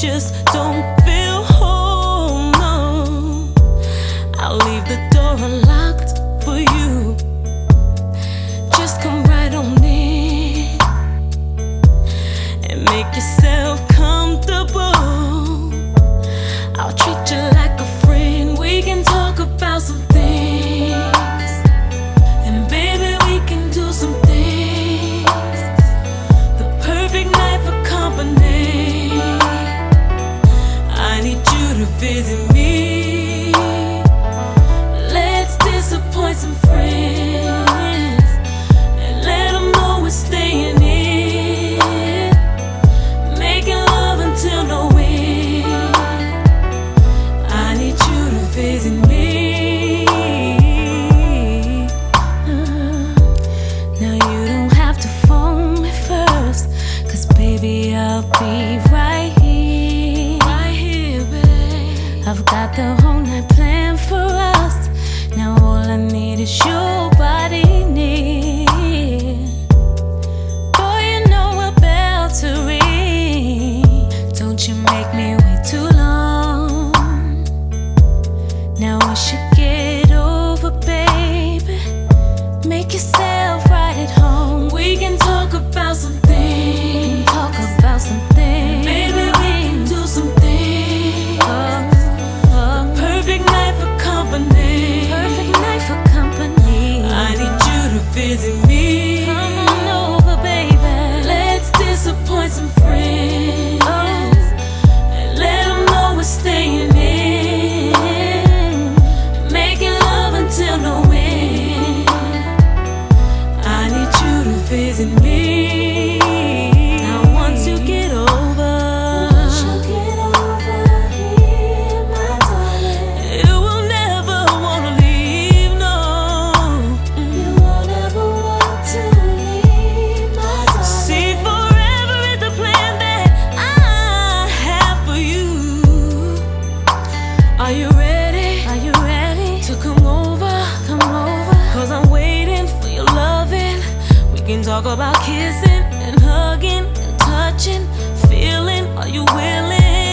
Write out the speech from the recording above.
just don't feel whole, no. I'll leave the door unlocked for you. Just come right on in and make yourself comfortable. I'll treat you like a friend. We can talk about some things, and baby, we can do some things. The perfect night for company. I need you to visit me. Let's disappoint some friends and let them know we're staying in, making love until no end. I need you to visit me. Now you don't have to phone me first, 'cause baby, I'll be right here. Right here, babe. I've got the whole night planned for us. Now all I need is your body near. Boy, you know we're about to ring. Don't you make me wait too long. Now we should get over, baby. Make yourself right at home. We can talk about some things. Talk about some things. Baby, we can do some things. The perfect night for company. Perfect night for company. I need you to visit me. Come on over, baby. Let's disappoint some friends and let them know we're staying in, making love until no end. I need you to visit me. Now once you get over here, my darling, you will never wanna leave, no. You won't ever want to leave, my darling. See, forever is the plan that I have for you. Are you ready? Are you ready to come over? Come over, 'cause I'm waiting for your loving. We can talk about kissing and hugging and touching, feeling. Are you willing?